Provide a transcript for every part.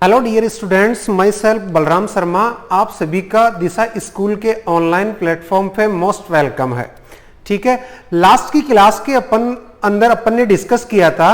Hello dear students, myself Balram Sharma. आप सभी का दिशा स्कूल के ऑनलाइन प्लेटफॉर्म पे मोस्ट वेलकम है। ठीक है, लास्ट की क्लास के अपन ने डिस्कस किया था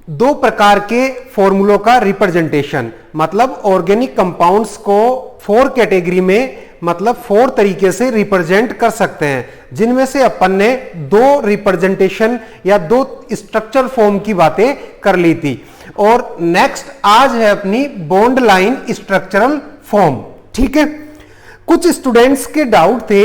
दो प्रकार के फॉर्मूलों का रिप्रेजेंटेशन, मतलब ऑर्गेनिक कंपाउंड्स को 4 कैटेगरी में, मतलब 4 तरीके से रिप्रेजेंट कर सकते हैं, जिनमें से अपन ने 2 रिप्रेजेंटेशन या 2 स्ट्रक्चर फॉर्म की बातें कर ली थी। और नेक्स्ट आज है अपनी बॉन्ड लाइन स्ट्रक्चरल फॉर्म। ठीक है, कुछ स्टूडेंट्स के डाउट थे।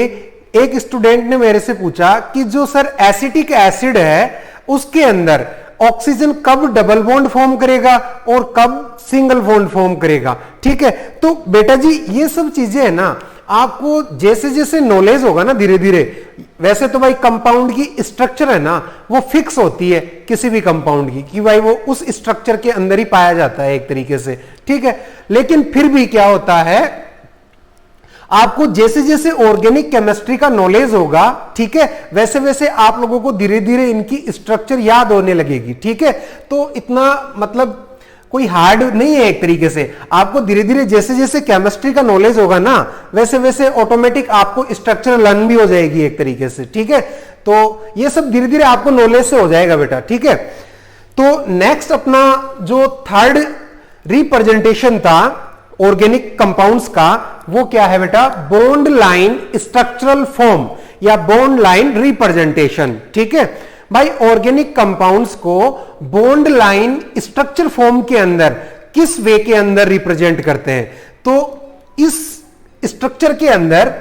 एक स्टूडेंट ने मेरे से पूछा कि जो सर एसिटिक एसिड है उसके अंदर ऑक्सीजन कब डबल बॉन्ड फॉर्म करेगा और कब सिंगल बॉन्ड फॉर्म करेगा। ठीक है, तो बेटा जी ये सब चीजें है ना, आपको जैसे जैसे नॉलेज होगा ना धीरे धीरे, वैसे तो भाई कंपाउंड की स्ट्रक्चर है ना वो फिक्स होती है किसी भी कंपाउंड की, कि भाई वो उस स्ट्रक्चर के अंदर ही पाया जाता है एक तरीके से। ठीक है, लेकिन फिर भी क्या होता है, आपको जैसे जैसे ऑर्गेनिक केमिस्ट्री का नॉलेज होगा, ठीक है, वैसे वैसे आप लोगों को धीरे धीरे इनकी स्ट्रक्चर याद होने लगेगी। ठीक है, तो इतना मतलब कोई हार्ड नहीं है एक तरीके से। आपको धीरे धीरे जैसे जैसे केमिस्ट्री का नॉलेज होगा ना, वैसे वैसे ऑटोमेटिक आपको स्ट्रक्चर लर्न भी हो जाएगी एक तरीके से। ठीक है, तो ये सब धीरे धीरे आपको नॉलेज से हो जाएगा बेटा। ठीक है, तो नेक्स्ट अपना जो थर्ड रिप्रेजेंटेशन था ऑर्गेनिक कंपाउंड्स का, वो क्या है बेटा, बॉन्ड लाइन स्ट्रक्चरल फॉर्म या बॉन्ड लाइन रिप्रेजेंटेशन। ठीक है भाई, ऑर्गेनिक कंपाउंड्स को बॉन्ड लाइन स्ट्रक्चर फॉर्म के अंदर किस वे के अंदर रिप्रेजेंट करते हैं, तो इस स्ट्रक्चर के अंदर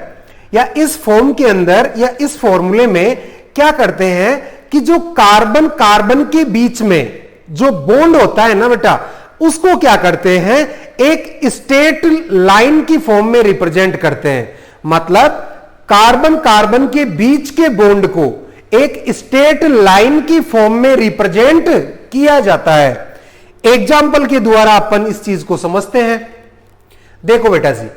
या इस फॉर्म के अंदर या इस फॉर्मूले में क्या करते हैं कि जो कार्बन कार्बन के बीच में जो बॉन्ड होता है ना बेटा, उसको क्या करते हैं, एक स्ट्रेट लाइन की फॉर्म में रिप्रेजेंट करते हैं। मतलब कार्बन कार्बन के बीच के बॉन्ड को एक स्ट्रेट लाइन की फॉर्म में रिप्रेजेंट किया जाता है। एग्जाम्पल के द्वारा अपन इस चीज को समझते हैं। देखो बेटा जी,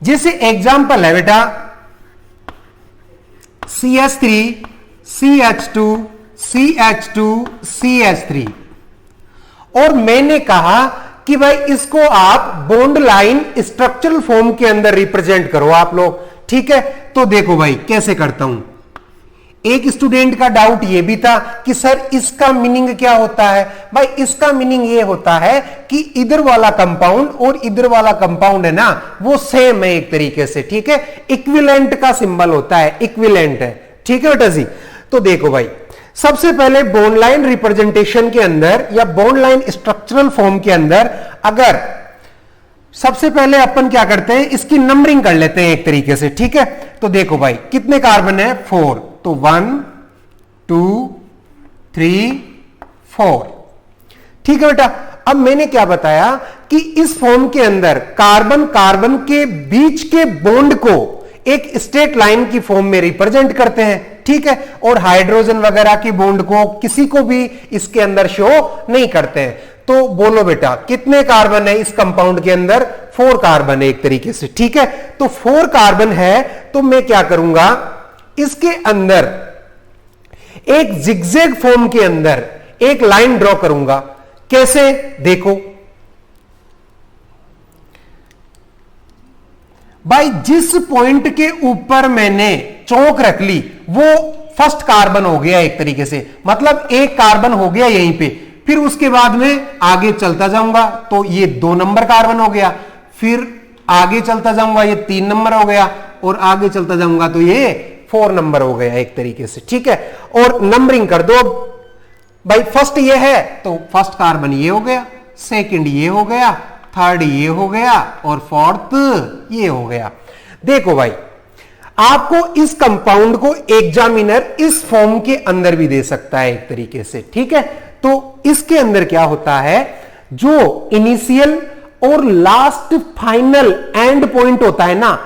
जैसे एग्जाम्पल है बेटा CH3 CH2 CH2 CH3, और मैंने कहा कि भाई इसको आप बॉन्ड लाइन स्ट्रक्चरल फॉर्म के अंदर रिप्रेजेंट करो आप लोग। ठीक है, तो देखो भाई कैसे करता हूं। एक स्टूडेंट का डाउट यह भी था कि सर इसका मीनिंग क्या होता है। भाई इसका मीनिंग यह होता है कि इधर वाला कंपाउंड और इधर वाला कंपाउंड है ना, वो सेम है एक तरीके से। ठीक है, इक्विवेलेंट का सिंबल होता है, इक्विवेलेंट है। ठीक है बेटा जी, तो देखो भाई सबसे पहले बॉन्ड लाइन रिप्रेजेंटेशन के अंदर या बॉन्ड लाइन स्ट्रक्चरल फॉर्म के अंदर, अगर सबसे पहले अपन क्या करते हैं, इसकी नंबरिंग कर लेते हैं एक तरीके से। ठीक है, तो देखो भाई कितने कार्बन है, 4, तो 1 2 3 4। ठीक है बेटा, अब मैंने क्या बताया कि इस फॉर्म के अंदर कार्बन कार्बन के बीच के बॉन्ड को एक स्ट्रेट लाइन की फॉर्म में रिप्रेजेंट करते हैं। ठीक है, और हाइड्रोजन वगैरह की बॉन्ड को किसी को भी इसके अंदर शो नहीं करते हैं। तो बोलो बेटा कितने कार्बन है इस कंपाउंड के अंदर, 4 कार्बन है एक तरीके से। ठीक है, तो 4 कार्बन है, तो मैं क्या करूंगा, इसके अंदर एक जिगजैग फॉर्म के अंदर एक लाइन ड्रॉ करूंगा। कैसे, देखो भाई जिस पॉइंट के ऊपर मैंने चौक रख ली वो फर्स्ट कार्बन हो गया एक तरीके से, मतलब एक कार्बन हो गया यहीं पे। फिर उसके बाद में आगे चलता जाऊंगा तो ये 2 नंबर कार्बन हो गया, फिर आगे चलता जाऊंगा ये 3 नंबर हो गया, और आगे चलता जाऊंगा तो ये 4 नंबर हो गया एक तरीके से। ठीक है, और नंबरिंग कर दो भाई, फर्स्ट ये है तो फर्स्ट कार्बन ये हो गया, सेकंड ये हो गया, थर्ड ये हो गया, और फोर्थ ये हो गया। देखो भाई आपको इस कंपाउंड को एग्जामिनर इस फॉर्म के अंदर भी दे सकता है एक तरीके से। ठीक है, तो इसके अंदर क्या होता है, जो इनिशियल और लास्ट फाइनल एंड पॉइंट होता है ना,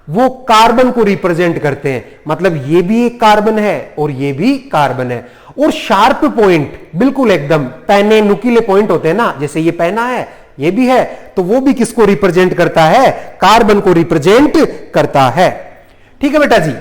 वो कार्बन को रिप्रेजेंट करते हैं। मतलब ये भी एक कार्बन है और ये भी कार्बन है, और शार्प पॉइंट बिल्कुल एकदम पैने नुकीले पॉइंट होते हैं ना, जैसे ये पैना है ये भी है, तो वो भी किसको रिप्रेजेंट करता है, कार्बन को रिप्रेजेंट करता है। ठीक है बेटा जी,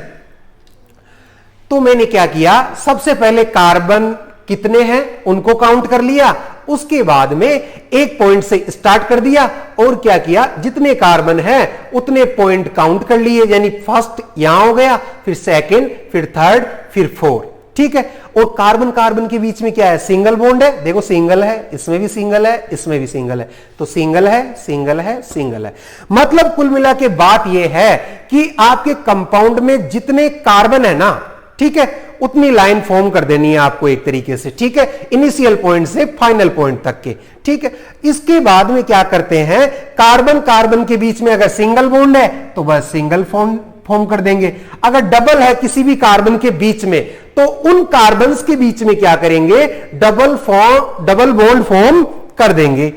तो मैंने क्या किया, सबसे पहले कार्बन कितने हैं उनको काउंट कर लिया, उसके बाद में एक पॉइंट से स्टार्ट कर दिया और क्या किया, जितने कार्बन है उतने पॉइंट काउंट कर लिए, यानी फर्स्ट यहां हो गया, फिर सेकंड, फिर थर्ड, फिर फोर्थ। ठीक है, और कार्बन कार्बन के बीच में क्या है, सिंगल बॉन्ड है, देखो सिंगल है, इसमें भी सिंगल है, इसमें भी सिंगल है, तो सिंगल है, सिंगल है, सिंगल है। मतलब कुल मिला के बात यह है कि आपके कंपाउंड में जितने कार्बन है ना, ठीक है, उतनी लाइन फॉर्म कर देनी है आपको एक तरीके से। ठीक है, इनिशियल पॉइंट से फाइनल पॉइंट तक के। ठीक है, इसके बाद में क्या करते हैं, कार्बन कार्बन के बीच में अगर सिंगल बॉन्ड है तो बस सिंगल फॉर्म कर देंगे, अगर डबल है किसी भी कार्बन के बीच में तो उन कार्बन्स के बीच में क्या करेंगे, डबल बॉन्ड फॉर्म कर देंगे।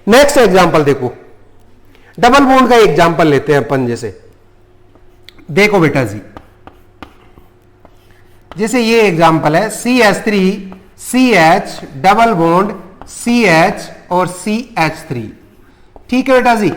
नेक्स्ट एग्जांपल देखो, डबल बॉन्ड का एग्जांपल लेते हैं अपन। जैसे देखो बेटा जी, जैसे ये एग्जांपल है CH3 CH double bond CH और CH3। ठीक है बेटा जी,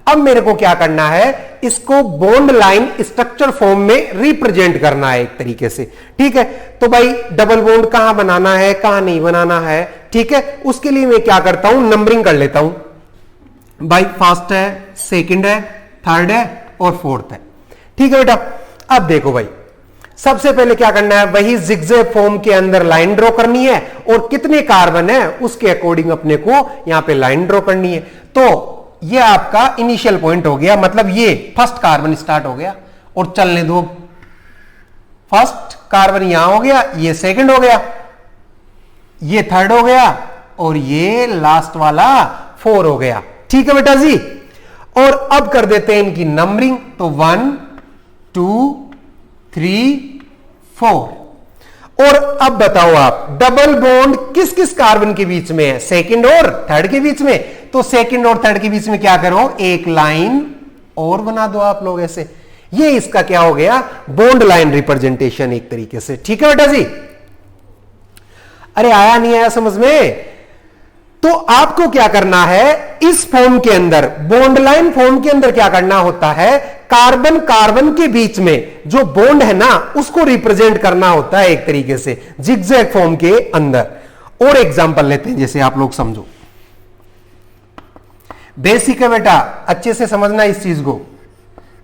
अब मेरे को क्या करना है, इसको बॉन्ड लाइन स्ट्रक्चर फॉर्म में रिप्रेजेंट करना है एक तरीके से। ठीक है, तो भाई डबल बॉन्ड कहां बनाना है, कहां नहीं बनाना है। ठीक है, उसके लिए मैं क्या करता हूं, नंबरिंग कर लेता हूं। भाई फर्स्ट है, सेकंड है, थर्ड है और फोर्थ है। ठीक है बेटा, अब देखो भाई, सबसे पहले क्या करना है, वही जिगजैग फॉर्म के अंदर लाइन ड्रॉ करनी है और कितने कार्बन है उसके अकॉर्डिंग अपने को यहां पे लाइन ड्रॉ करनी है। तो ये आपका इनिशियल पॉइंट हो गया, मतलब ये फर्स्ट कार्बन स्टार्ट हो गया और चलने दो, फर्स्ट कार्बन यहां हो गया, ये सेकंड हो गया, ये थर्ड हो गया और ये लास्ट वाला 4 हो गया। ठीक है बेटा जी, और अब कर देते हैं इनकी नंबरिंग, तो 1 2 3 4। और अब बताओ आप, डबल बॉन्ड किस किस कार्बन के बीच में है, सेकंड और थर्ड के बीच में। तो सेकंड और थर्ड के बीच में क्या करो, एक लाइन और बना दो आप लोग ऐसे, ये इसका क्या हो गया, बॉन्ड लाइन रिप्रेजेंटेशन एक तरीके से। ठीक है बेटा जी, अरे आया नहीं आया समझ में। तो आपको क्या करना है, इस फॉर्म के अंदर, बॉन्ड लाइन फॉर्म के अंदर क्या करना होता है, कार्बन कार्बन के बीच में जो बॉन्ड है ना उसको रिप्रेजेंट करना होता है एक तरीके से जिगजैग फॉर्म के अंदर। और एग्जांपल लेते हैं, जैसे आप लोग समझो, बेसिक है बेटा, अच्छे से समझना इस चीज को।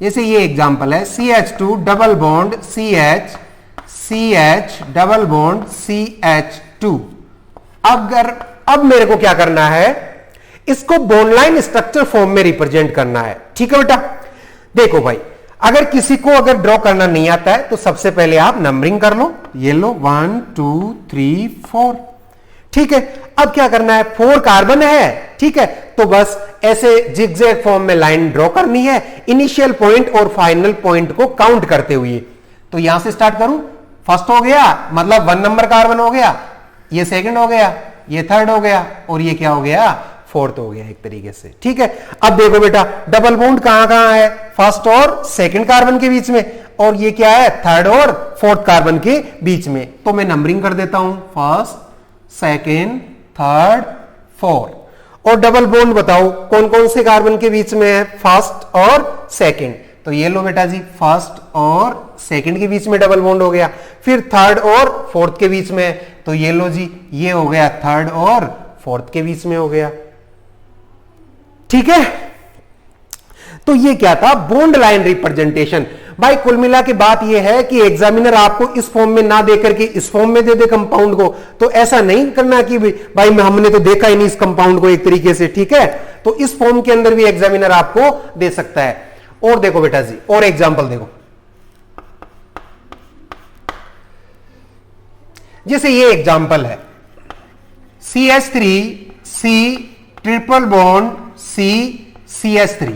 जैसे ये एग्जांपल है, CH2 double bond CH CH double bond CH2। अब मेरे को क्या करना है, इसको बॉन्ड लाइन स्ट्रक्चर फॉर्म में रिप्रेजेंट करना है। ठीक है बेटा, देखो भाई, अगर किसी को अगर ड्रॉ करना नहीं आता है तो सबसे पहले आप नंबरिंग कर लो, ये लो 1 2 3 4। ठीक है, अब क्या करना है, 4 कार्बन है। ठीक है, तो बस ऐसे जिगजैग फॉर्म में लाइन ड्रॉ करनी है, इनिशियल पॉइंट और फाइनल पॉइंट को काउंट करते हुए। तो यहां से स्टार्ट करूं, फर्स्ट हो गया, मतलब 1 नंबर कार्बन हो गया, ये सेकंड हो गया, ये थर्ड हो गया और ये क्या हो गया, फोर्थ हो गया एक तरीके से। ठीक है, अब देखो बेटा, डबल बॉन्ड कहां कहां है, फर्स्ट और सेकंड कार्बन के बीच में, और ये क्या है, थर्ड और फोर्थ कार्बन के बीच में। तो मैं नंबरिंग कर देता हूं, फर्स्ट सेकंड थर्ड फोर्थ। और डबल बॉन्ड बताओ कौन कौन से कार्बन के बीच में है, फर्स्ट और सेकंड। तो ये लो बेटा जी, फर्स्ट और सेकंड के बीच में डबल बॉन्ड हो गया, फिर थर्ड और फोर्थ के बीच में, तो ये लो जी, ये हो गया थर्ड और फोर्थ के बीच में हो गया। ठीक है, तो ये क्या था, बॉन्ड लाइन रिप्रेजेंटेशन। भाई कुल मिला के बात ये है कि एग्जामिनर आपको इस फॉर्म में ना देकर के इस फॉर्म में दे दे कंपाउंड को, तो ऐसा नहीं करना कि भाई हमने तो देखा ही नहीं इस कंपाउंड को एक तरीके से। ठीक है, तो इस फॉर्म के अंदर भी एग्जामिनर आपको दे सकता है। और देखो बेटा जी, और एग्जांपल देखो, जैसे ये एग्जांपल है, CH3 C triple bond C CH3।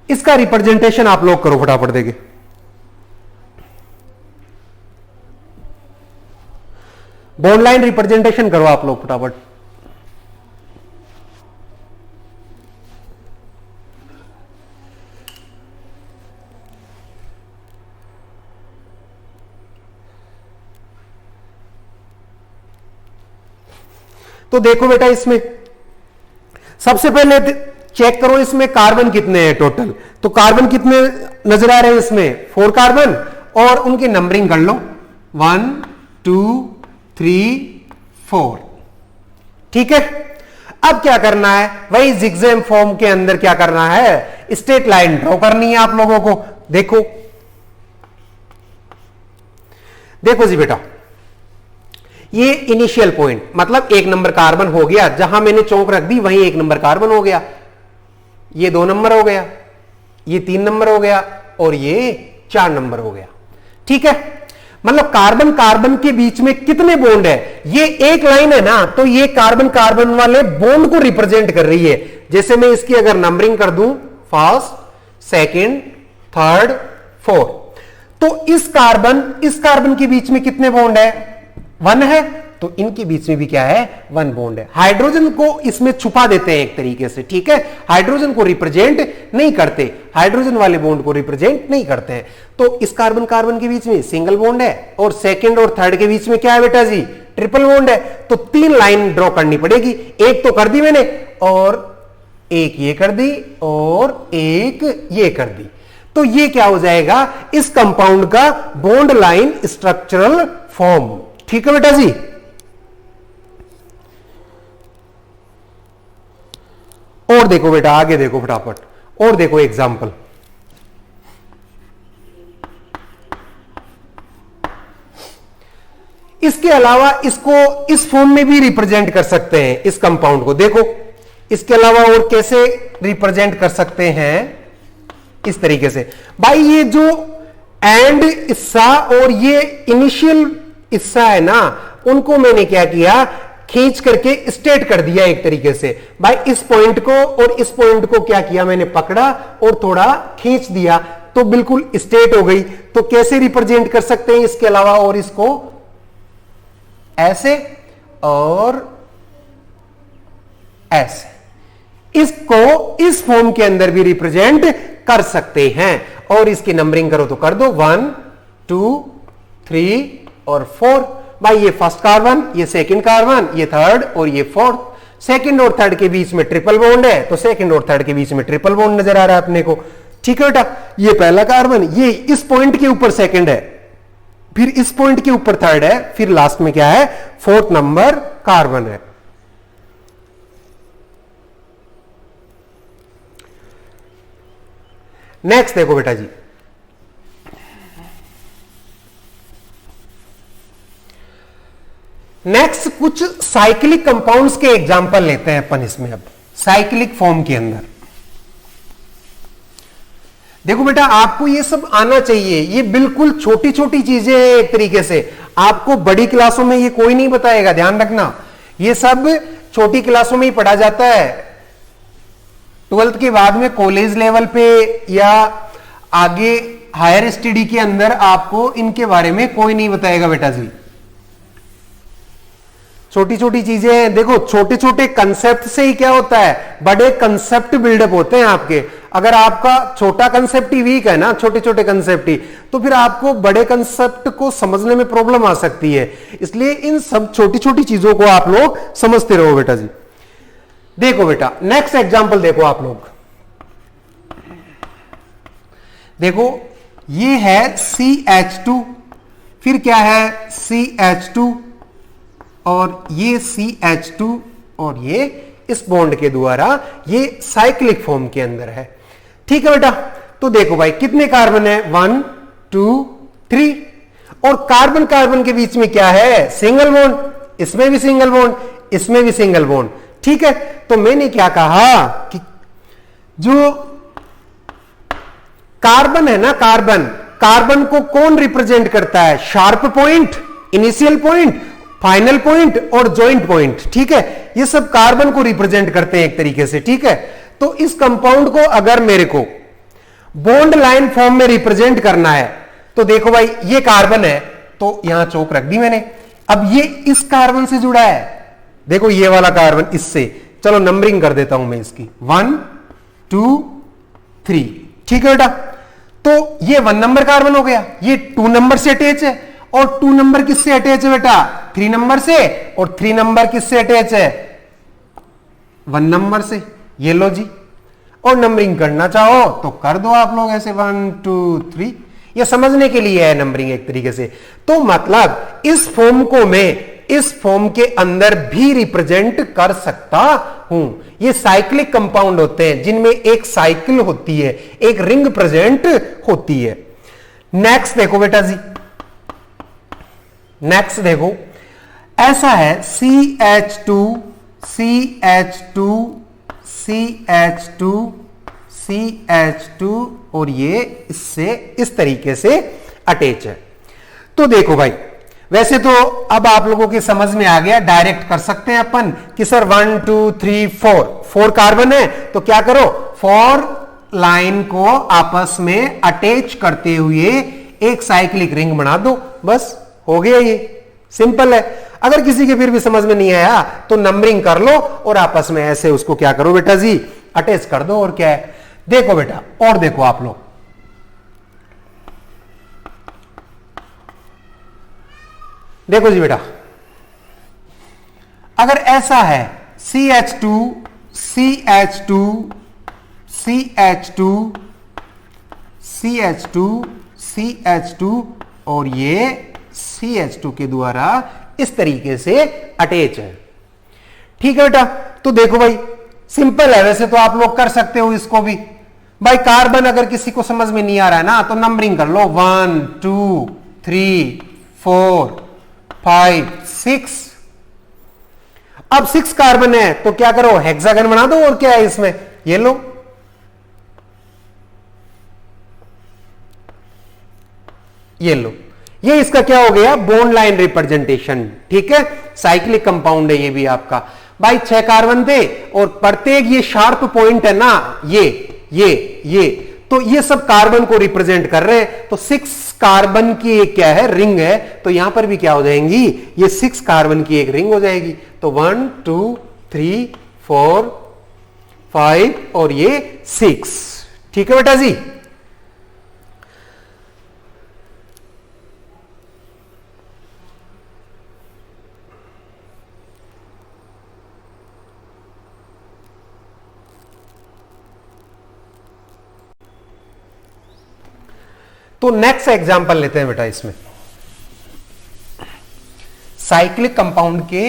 इसका रिप्रेजेंटेशन आप लोग करो फटाफट देके। बॉन्ड लाइन रिप्रेजेंटेशन करो आप लोग फटाफट। तो देखो बेटा, इसमें सबसे पहले चेक करो इसमें कार्बन कितने हैं टोटल। तो कार्बन कितने नजर आ रहे हैं इसमें, 4 कार्बन, और उनकी नंबरिंग कर लो, 1 2 3 4। ठीक है, अब क्या करना है, वही जिगजैग फॉर्म के अंदर क्या करना है, स्ट्रेट लाइन ड्रॉ करनी है आप लोगों को। देखो देखो जी बेटा, ये इनिशियल पॉइंट मतलब 1 नंबर कार्बन हो गया, जहां मैंने चौक रख दी वहीं 1 नंबर कार्बन हो गया, ये 2 नंबर हो गया, ये 3 नंबर हो गया और ये 4 नंबर हो गया। ठीक है, मतलब कार्बन कार्बन के बीच में कितने बॉन्ड है, ये एक लाइन है ना, तो ये कार्बन कार्बन वाले बॉन्ड को रिप्रेजेंट कर रही है। जैसे मैं इसकी अगर नंबरिंग कर दूं, फर्स्ट, सेकंड, थर्ड, फोर्थ, तो इस कार्बन के बीच में कितने बॉन्ड है, 1 है, तो इनके बीच में भी क्या है, 1 बॉन्ड है। हाइड्रोजन को इसमें छुपा देते हैं एक तरीके से। ठीक है, हाइड्रोजन को रिप्रेजेंट नहीं करते, हाइड्रोजन वाले बॉन्ड को रिप्रेजेंट नहीं करते हैं। तो इस कार्बन कार्बन के बीच में सिंगल बॉन्ड है और सेकंड और थर्ड के बीच में क्या है बेटा जी, ट्रिपल बॉन्ड है। तो 3 लाइन ड्रॉ करनी पड़ेगी, एक तो कर दी मैंने और एक ये कर दी और एक ये कर दी। तो ये क्या हो जाएगा, इस कंपाउंड का बॉन्ड लाइन स्ट्रक्चरल फॉर्म। ठीक है बेटा जी, और देखो बेटा, आगे देखो फटाफट, और देखो एग्जाम्पल। इसके अलावा इसको इस फॉर्म में भी रिप्रेजेंट कर सकते हैं, इस कंपाउंड को। देखो इसके अलावा और कैसे रिप्रेजेंट कर सकते हैं, इस तरीके से। भाई ये जो एंड हिस्सा और ये इनिशियल हिस्सा है ना, उनको मैंने क्या किया, खींच करके स्ट्रेट कर दिया एक तरीके से। भाई इस पॉइंट को और इस पॉइंट को क्या किया, मैंने पकड़ा और थोड़ा खींच दिया, तो बिल्कुल स्ट्रेट हो गई। तो कैसे रिप्रेजेंट कर सकते हैं इसके अलावा, और इसको ऐसे और ऐसे, इसको इस फॉर्म के अंदर भी रिप्रेजेंट कर सकते हैं। और इसकी नंबरिंग करो तो कर दो, 1 2 3 और 4। भाई ये फर्स्ट कार्बन, ये सेकंड कार्बन, ये थर्ड और ये फोर्थ। सेकंड और थर्ड के बीच में ट्रिपल बॉन्ड है, तो सेकंड और थर्ड के बीच में ट्रिपल बॉन्ड नजर आ रहा है अपने को। ठीक है बेटा, ये पहला कार्बन, ये इस पॉइंट के ऊपर सेकंड है, फिर इस पॉइंट के ऊपर थर्ड है, फिर लास्ट में क्या है, 4th नंबर कार्बन है। नेक्स्ट देखो बेटा जी, नेक्स्ट कुछ साइक्लिक कंपाउंड्स के एग्जांपल लेते हैं अपन इसमें। अब साइक्लिक फॉर्म के अंदर देखो बेटा, आपको ये सब आना चाहिए, ये बिल्कुल छोटी छोटी चीजें हैं एक तरीके से, आपको बड़ी क्लासों में ये कोई नहीं बताएगा, ध्यान रखना। ये सब छोटी क्लासों में ही पढ़ा जाता है, 12th के बाद में कॉलेज लेवल पे या आगे हायर स्टडी के अंदर आपको इनके बारे में कोई नहीं बताएगा बेटा जी। छोटी छोटी चीजें हैं। देखो छोटे छोटे कंसेप्ट से ही क्या होता है, बड़े कंसेप्ट बिल्डअप होते हैं आपके। अगर आपका छोटा कंसेप्ट ही वीक है ना, छोटे छोटे कंसेप्ट ही, तो फिर आपको बड़े कंसेप्ट को समझने में प्रॉब्लम आ सकती है। इसलिए इन सब छोटी छोटी चीजों को आप लोग समझते रहो बेटा जी। देखो बेटा, नेक्स्ट एग्जांपल देखो आप लोग, देखो ये है CH2, फिर क्या है CH2 और ये CH2 और ये इस बॉन्ड के द्वारा ये साइक्लिक फॉर्म के अंदर है। ठीक है बेटा, तो देखो भाई कितने कार्बन है, 1 2 3, और कार्बन कार्बन के बीच में क्या है, सिंगल बॉन्ड, इसमें भी सिंगल बॉन्ड, इसमें भी सिंगल बॉन्ड। ठीक है, तो मैंने क्या कहा कि जो कार्बन है ना, कार्बन को कौन रिप्रेजेंट करता है, sharp point, initial point, final point और जॉइंट पॉइंट। ठीक है, ये सब कार्बन को रिप्रेजेंट करते हैं एक तरीके से। ठीक है, तो इस कंपाउंड को अगर मेरे को बॉन्ड लाइन फॉर्म में रिप्रेजेंट करना है, तो देखो भाई ये कार्बन है, तो यहां चौक रख दी मैंने। अब ये इस कार्बन से जुड़ा है, देखो ये वाला कार्बन इससे, चलो नंबरिंग कर देता हूं मैं इसकी, 1 2 3। ठीक है बेटा, तो ये 1 नंबर कार्बन हो गया, ये 2 नंबर से अटैच है, और 2 नंबर किससे अटैच है बेटा, 3 नंबर से, और 3 नंबर किससे अटैच है, 1 नंबर से। ये लो जी, और नंबरिंग करना चाहो तो कर दो आप लोग ऐसे 1 2 3। ये समझने के लिए है नंबरिंग एक तरीके से। तो मतलब इस फॉर्म को मैं इस फॉर्म के अंदर भी रिप्रेजेंट कर सकता हूं। ये साइक्लिक कंपाउंड होते हैं जिनमें एक साइकिल होती है, एक रिंग प्रेजेंट होती है। नेक्स्ट देखो बेटा जी, नेक्स्ट देखो, ऐसा है CH2 CH2 CH2 CH2 और ये इससे इस तरीके से अटैच है। तो देखो भाई, वैसे तो अब आप लोगों के समझ में आ गया, डायरेक्ट कर सकते हैं अपन कि सर 1 2 3 4 कार्बन है, तो क्या करो, 4 लाइन को आपस में अटैच करते हुए एक साइक्लिक रिंग बना दो, बस हो गया। ये सिंपल है। अगर किसी के फिर भी समझ में नहीं आया तो नंबरिंग कर लो और आपस में ऐसे उसको क्या करो बेटा जी, अटैच कर दो। और क्या है, देखो बेटा, और देखो आप लोग, देखो जी बेटा, अगर ऐसा है CH2 CH2 CH2 CH2 CH2 और ये CH2 के द्वारा इस तरीके से अटैच है, ठीक है बेटा। तो देखो भाई, सिंपल है, वैसे तो आप लोग कर सकते हो इसको भी। भाई कार्बन अगर किसी को समझ में नहीं आ रहा है ना, तो नंबरिंग कर लो 1 2 3 4 5 6। अब 6 कार्बन है तो क्या करो, हेक्सागन बना दो। और क्या है इसमें, ये लो, ये लो, ये इसका क्या हो गया, बॉन्ड लाइन रिप्रेजेंटेशन, ठीक है। साइक्लिक कंपाउंड है ये भी आपका। भाई 6 कार्बन थे और प्रत्येक ये शार्प पॉइंट है ना, ये तो ये सब कार्बन को रिप्रेजेंट कर रहे हैं। तो 6 कार्बन की एक क्या है, रिंग है। तो यहां पर भी क्या हो जाएंगी, ये 6 कार्बन की एक रिंग हो जाएगी। तो 1 2 3 4 5 और ये 6, ठीक है बेटा जी। तो नेक्स्ट एग्जांपल लेते हैं बेटा, इसमें साइक्लिक कंपाउंड के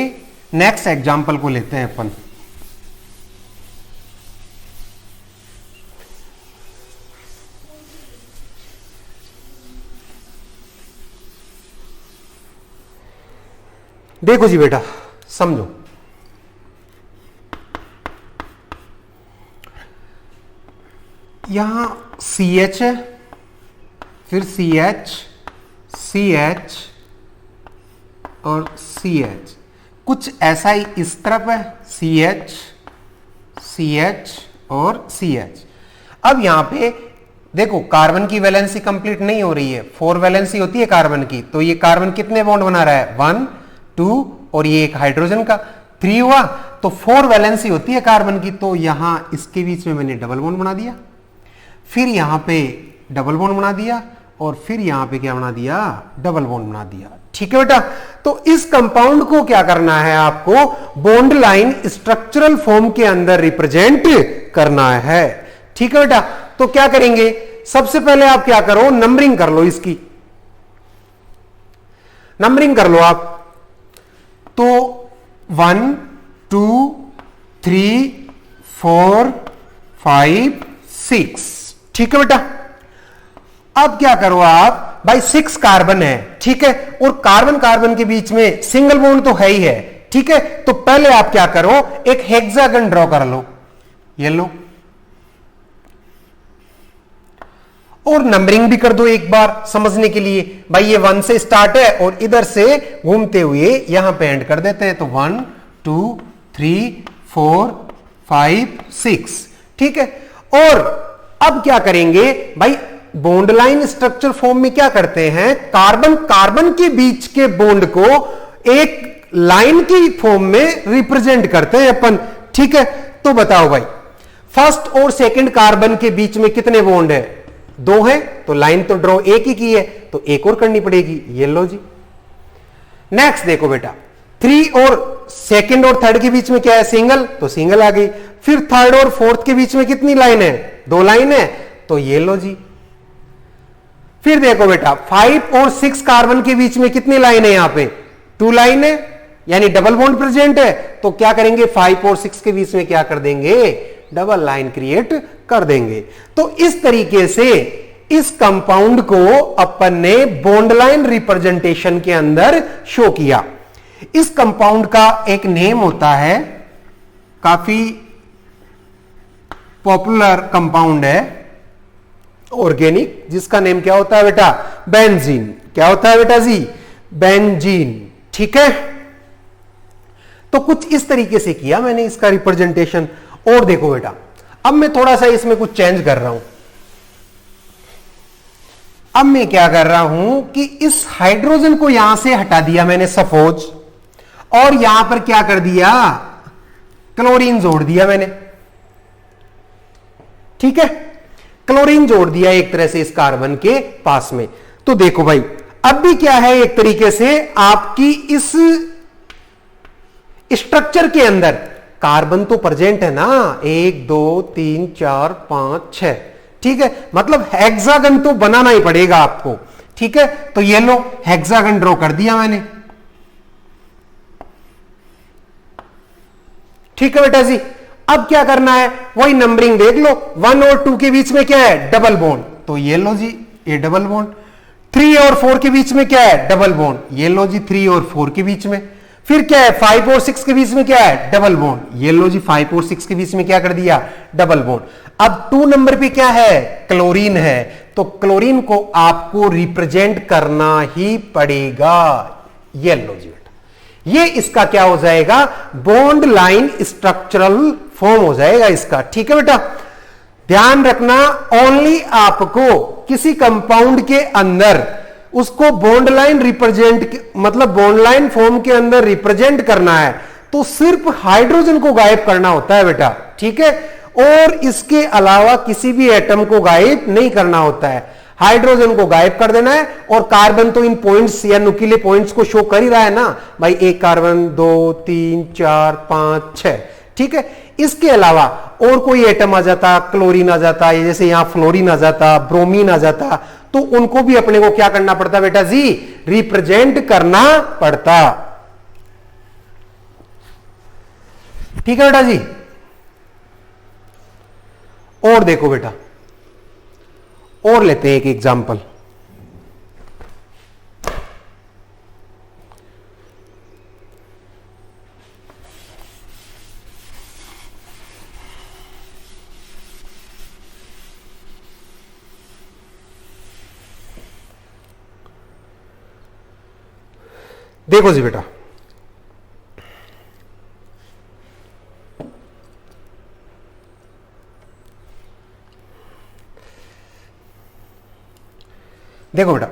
नेक्स्ट एग्जांपल को लेते हैं अपन। देखो जी बेटा, समझो, यहां CH है, फिर CH CH और CH, कुछ ऐसा ही इस तरफ है, CH CH और CH। अब यहां पे देखो, कार्बन की वैलेंसी कंप्लीट नहीं हो रही है, 4 वैलेंसी होती है कार्बन की। तो ये कार्बन कितने बॉन्ड बना रहा है, 1 2 और ये एक हाइड्रोजन का 3 हुआ। तो 4 वैलेंसी होती है कार्बन की। तो यहां इसके बीच में मैंने डबल बॉन्ड बना दिया, फिर यहां पे डबल बॉन्ड बना दिया और फिर यहां पे क्या बना दिया, डबल बॉन्ड बना दिया, ठीक है बेटा। तो इस कंपाउंड को क्या करना है आपको, बॉन्ड लाइन स्ट्रक्चरल फॉर्म के अंदर रिप्रेजेंट करना है, ठीक है बेटा। तो क्या करेंगे, सबसे पहले आप क्या करो, नंबरिंग कर लो, इसकी नंबरिंग कर लो आप। तो 1 2 3 4 5 6, ठीक है बेटा। अब क्या करो आप, भाई 6 कार्बन है, ठीक है, और कार्बन कार्बन के बीच में सिंगल बॉन्ड तो है ही है, ठीक है। तो पहले आप क्या करो, एक हेक्सागन ड्रॉ कर लो, ये लो, और नंबरिंग भी कर दो एक बार समझने के लिए। भाई ये 1 से स्टार्ट है और इधर से घूमते हुए यहां पे एंड कर देते हैं। तो 1 2 3 4 5 6, ठीक है। और अब क्या करेंगे, भाई बॉन्ड लाइन स्ट्रक्चर फॉर्म में क्या करते हैं, कार्बन कार्बन के बीच के बॉन्ड को एक लाइन की फॉर्म में रिप्रेजेंट करते हैं अपन, ठीक है। तो बताओ भाई, फर्स्ट और सेकंड कार्बन के बीच में कितने बॉन्ड है, 2 है। तो लाइन तो ड्रॉ एक ही की है, तो एक और करनी पड़ेगी, ये लो जी। नेक्स्ट देखो बेटा, 3 और सेकंड और थर्ड के बीच में क्या है, सिंगल, तो सिंगल आ गई। फिर थर्ड और फोर्थ के बीच में कितनी लाइन है, 2 लाइन है, तो ये लो जी। फिर देखो बेटा 5 और 6 कार्बन के बीच में कितनी लाइन है, यहां पे 2 लाइन है, यानी डबल बॉन्ड प्रेजेंट है। तो क्या करेंगे, 5 और 6 के बीच में क्या कर देंगे, डबल लाइन क्रिएट कर देंगे। तो इस तरीके से इस कंपाउंड को अपन ने बॉन्ड लाइन रिप्रेजेंटेशन के अंदर शो किया। इस कंपाउंड का एक नेम होता है, काफी पॉपुलर कंपाउंड है ऑर्गेनिक, जिसका नेम क्या होता है बेटा, बेंजीन। क्या होता है बेटा जी, बेंजीन। ठीक है, तो कुछ इस तरीके से किया मैंने इसका रिप्रेजेंटेशन। और देखो बेटा, अब मैं थोड़ा सा इसमें कुछ चेंज कर रहा हूं। अब मैं क्या कर रहा हूं कि इस हाइड्रोजन को यहां से हटा दिया मैंने सपोज, और यहां पर क्या कर दिया, क्लोरीन जोड़ दिया मैंने। ठीक है, क्लोरीन जोड़ दिया एक तरह से इस कार्बन के पास में। तो देखो भाई, अब भी क्या है, एक तरीके से आपकी इस स्ट्रक्चर के अंदर कार्बन तो प्रेजेंट है ना, 1 2 3 4 5 6। ठीक है, मतलब हेक्सागन तो बनाना ही पड़ेगा आपको। ठीक है, तो ये लो हेक्सागन ड्रॉ कर दिया मैंने। ठीक है बेटा जी, अब क्या करना है, वही नंबरिंग देख लो, 1 और 2 के बीच में क्या है, डबल बॉन्ड। तो ये लो जी, ये डबल बॉन्ड। 3 और 4 के बीच में क्या है, डबल बॉन्ड। ये लो जी, 3 और 4 के बीच में। फिर क्या है, 5 और 6 के बीच में क्या है, डबल बॉन्ड। ये लो जी, 5 और 6 के बीच में क्या कर दिया, डबल बॉन्ड। अब 2 नंबर पे क्या है, क्लोरीन है। तो क्लोरीन को आपको रिप्रेजेंट करना ही पड़ेगा। ये लो जी बेटा, ये इसका क्या हो जाएगा, बॉन्ड लाइन स्ट्रक्चरल फॉर्म हो जाएगा इसका। ठीक है बेटा, ध्यान रखना, ओनली आपको किसी कंपाउंड के अंदर उसको बॉन्ड लाइन रिप्रेजेंट, मतलब बॉन्ड लाइन फॉर्म के अंदर रिप्रेजेंट करना है तो सिर्फ हाइड्रोजन को गायब करना होता है बेटा। ठीक है, और इसके अलावा किसी भी एटम को गायब नहीं करना होता है, हाइड्रोजन को गायब कर देना है। और कार्बन तो इन पॉइंट्स या नुकीले पॉइंट्स को शो कर ही रहा है ना भाई, 1 कार्बन 2 3 4 5 6। ठीक है, इसके अलावा और कोई एटम आ जाता, क्लोरीन आ जाता, ये जैसे यहां फ्लोरीन आ जाता, ब्रोमीन आ जाता, तो उनको भी अपने को क्या करना पड़ता बेटा जी, रिप्रेजेंट करना पड़ता। ठीक है बेटा जी, और देखो बेटा, और लेते हैं एक एग्जांपल। देखो जी बेटा, देखो बेटा,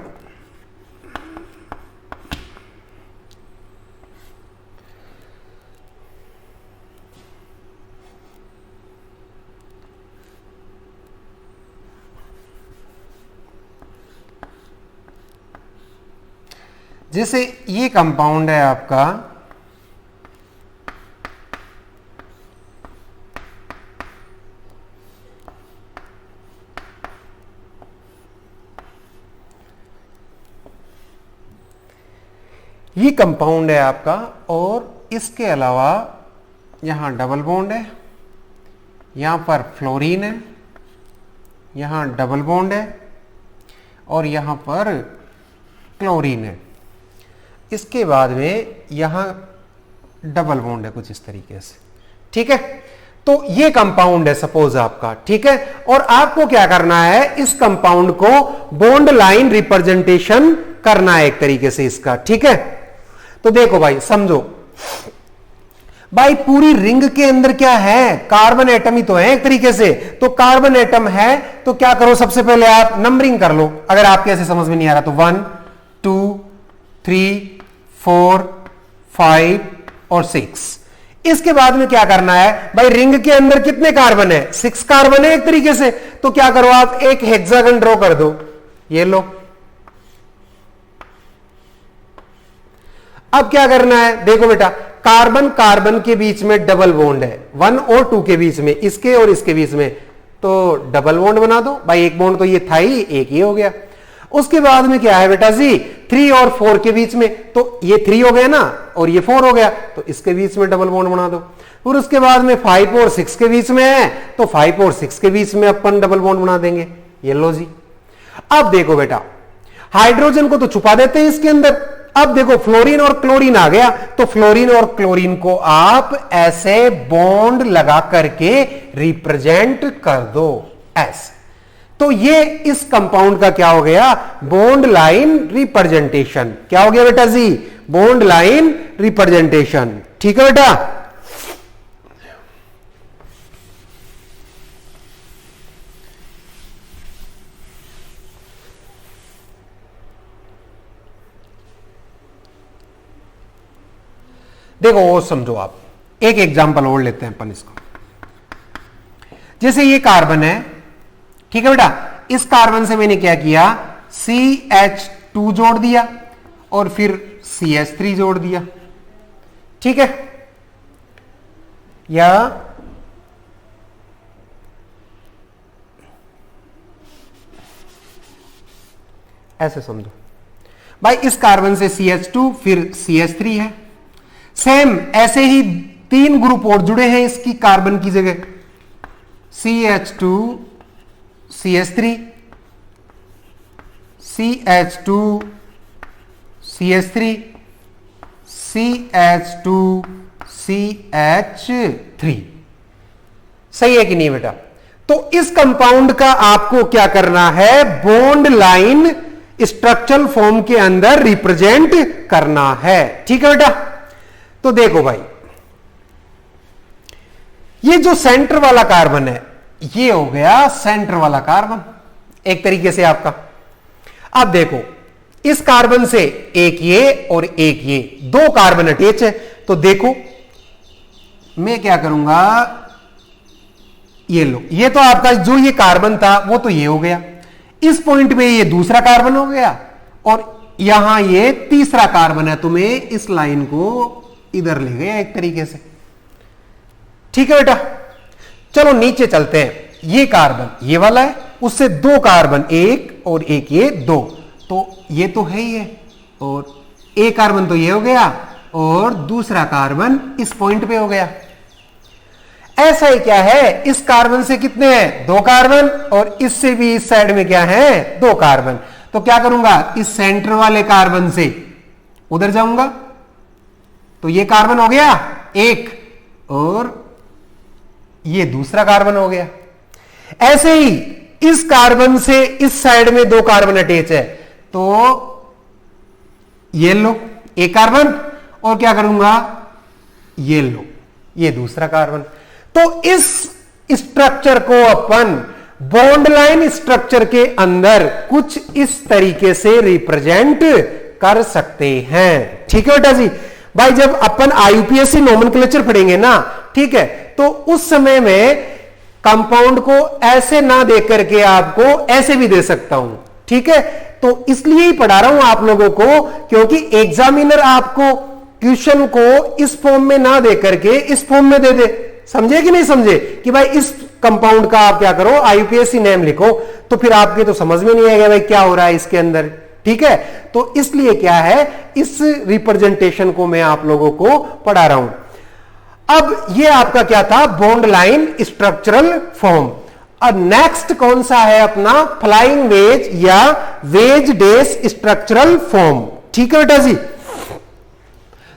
जैसे ये कंपाउंड है आपका, ये कंपाउंड है आपका, और इसके अलावा यहां डबल बॉन्ड है, यहां पर फ्लोरीन है, यहां डबल बॉन्ड है, और यहां पर क्लोरीन है। इसके बाद में यहां डबल बॉन्ड है कुछ इस तरीके से। ठीक है, तो ये कंपाउंड है सपोज आपका। ठीक है, और आपको क्या करना है, इस कंपाउंड को बॉन्ड लाइन रिप्रेजेंटेशन करना है एक तरीके से इसका। ठीक है, तो देखो भाई, समझो भाई, पूरी रिंग के अंदर क्या है, कार्बन एटम ही तो है एक तरीके से। तो कार्बन एटम है तो क्या करो, सबसे पहले आप नंबरिंग कर लो। अगर आपके ऐसे समझ में नहीं आ रहा तो 1 2 3 4 5 और 6। इसके बाद में क्या करना है भाई, रिंग के अंदर कितने कार्बन है, 6 कार्बन है एक तरीके से। तो क्या करो, आप एक हेक्सागन ड्रॉ कर दो। ये लो, अब क्या करना है, देखो बेटा, कार्बन कार्बन के बीच में डबल बॉन्ड है, 1 और 2 के बीच में, इसके और इसके बीच में, तो डबल बॉन्ड बना दो भाई। एक बॉन्ड तो ये था ही, एक ये हो गया। उसके बाद में क्या है बेटा जी 3 और 4 के बीच में, तो ये 3 हो गया ना और ये 4 हो गया, तो इसके बीच में डबल बॉन्ड बना दो। और उसके बाद में 5 और 6 के बीच में है, तो 5 और 6 के बीच में अपन डबल बॉन्ड बना देंगे। ये लो जी। अब देखो बेटा हाइड्रोजन को तो छुपा देते हैं इसके अंदर। अब देखो फ्लोरीन और क्लोरीन आ गया, तो फ्लोरीन और क्लोरीन को आप ऐसे बॉन्ड लगा करके रिप्रेजेंट कर दो ऐसे। तो ये इस कंपाउंड का क्या हो गया, बॉन्ड लाइन रिप्रेजेंटेशन। क्या हो गया बेटा जी, बॉन्ड लाइन रिप्रेजेंटेशन। ठीक है बेटा। देखो वो समझो आप, एक एग्जांपल और लेते हैं अपन इसको। जैसे ये कार्बन है, ठीक है बेटा, इस कार्बन से मैंने क्या किया, CH2 जोड़ दिया और फिर CH3 जोड़ दिया। ठीक है, या ऐसे समझो भाई, इस कार्बन से CH2 फिर CH3 है। सेम ऐसे ही 3 ग्रुप और जुड़े हैं इसकी कार्बन की जगह, CH2 CH3 CH2 CH3 CH2 CH3। सही है कि नहीं बेटा। तो इस कंपाउंड का आपको क्या करना है, बॉन्ड लाइन स्ट्रक्चरल फॉर्म के अंदर रिप्रेजेंट करना है। ठीक है बेटा। तो देखो भाई, ये जो सेंटर वाला कार्बन है, ये हो गया सेंटर वाला कार्बन एक तरीके से आपका। अब देखो इस कार्बन से एक ये और एक ये, 2 कार्बन अटैच है। तो देखो मैं क्या करूंगा, ये लो, ये तो आपका जो ये कार्बन था वो तो ये हो गया, इस पॉइंट पे ये दूसरा कार्बन हो गया और यहां ये तीसरा कार्बन है, तो मैं इस लाइन को इधर ले गया एक तरीके से। ठीक है बेटा। चलो नीचे चलते हैं। ये कार्बन ये वाला है, उससे 2 कार्बन, एक और एक ये 2, तो ये तो है ही है, और एक कार्बन तो ये हो गया और दूसरा कार्बन इस पॉइंट पे हो गया। ऐसा ही क्या है, इस कार्बन से कितने हैं, 2 कार्बन, और इससे भी इस साइड में क्या है, 2 कार्बन। तो क्या करूंगा, इस सेंटर वाले कार्बन से उधर जाऊंगा, तो ये कार्बन हो गया एक और ये दूसरा कार्बन हो गया। ऐसे ही इस कार्बन से इस साइड में 2 कार्बन अटैच है, तो ये लो एक कार्बन, और क्या करूंगा, ये लो ये दूसरा कार्बन। तो इस स्ट्रक्चर को अपन बॉन्ड लाइन स्ट्रक्चर के अंदर कुछ इस तरीके से रिप्रेजेंट कर सकते हैं। ठीक है बेटा जी। भाई जब अपन IUPAC नोमेनक्लेचर पढ़ेंगे ना, ठीक है, तो उस समय में कंपाउंड को ऐसे ना दे करके आपको ऐसे भी दे सकता हूं। ठीक है, तो इसलिए ही पढ़ा रहा हूं आप लोगों को, क्योंकि एग्जामिनर आपको क्वेश्चन को इस फॉर्म में ना दे करके इस फॉर्म में दे दे। समझे कि नहीं समझे, कि भाई इस कंपाउंड का आप क्या करो, IUPAC नेम लिखो, तो फिर आपके तो समझ में नहीं आएगा भाई क्या हो रहा है इसके अंदर। ठीक है, तो इसलिए क्या है, इस रिप्रेजेंटेशन को मैं आप लोगों को पढ़ा रहा हूं। अब ये आपका क्या था, बॉन्ड लाइन स्ट्रक्चरल फॉर्म। अब नेक्स्ट कौन सा है अपना, फ्लाइंग वेज या वेज डेस स्ट्रक्चरल फॉर्म। ठीक है बेटा जी।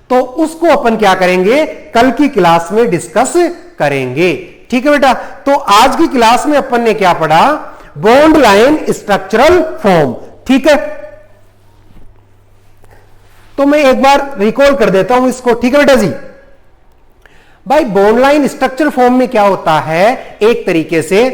तो उसको अपन क्या करेंगे, कल की क्लास में डिस्कस करेंगे। ठीक है बेटा। तो आज की क्लास में अपन ने क्या पढ़ा, बॉन्ड लाइन स्ट्रक्चरल फॉर्म। ठीक है, तो मैं एक बार रिकॉल कर देता हूं इसको। ठीक है बेटा जी। भाई बॉन्ड लाइन स्ट्रक्चर फॉर्म में क्या होता है, एक तरीके से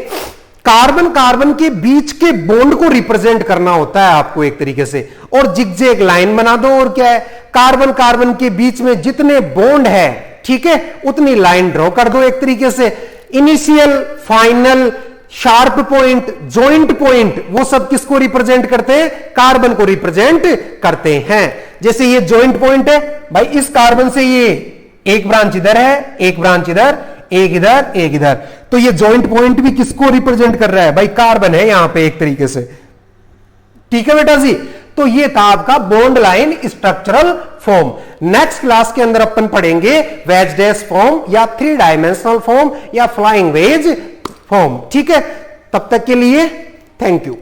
कार्बन कार्बन के बीच के बॉन्ड को रिप्रेजेंट करना होता है आपको एक तरीके से, और जिगजैग लाइन बना दो, और क्या है, कार्बन कार्बन के बीच में जितने बॉन्ड है, ठीक है, उतनी लाइन ड्रॉ कर दो एक तरीके से। Initial, final, sharp point, joint point, वो सब किसको रिप्रेजेंट करते हैं, कार्बन को रिप्रेजेंट करते हैं। जैसे ये जॉइंट पॉइंट है भाई, इस कार्बन से ये एक ब्रांच इधर है, एक ब्रांच इधर, एक इधर, एक इधर, तो ये जॉइंट पॉइंट भी किसको रिप्रेजेंट कर रहा है भाई, कार्बन है यहां पे एक तरीके से। ठीक है बेटा जी। तो ये था आपका bond line structural form. Next class के अंदर अपन पढ़ेंगे वेज डैश फॉर्म या 3 डायमेंशनल फॉर्म या फ्लाइंग वेज फॉर्म। ठीक है, तब तक के लिए थैंक यू।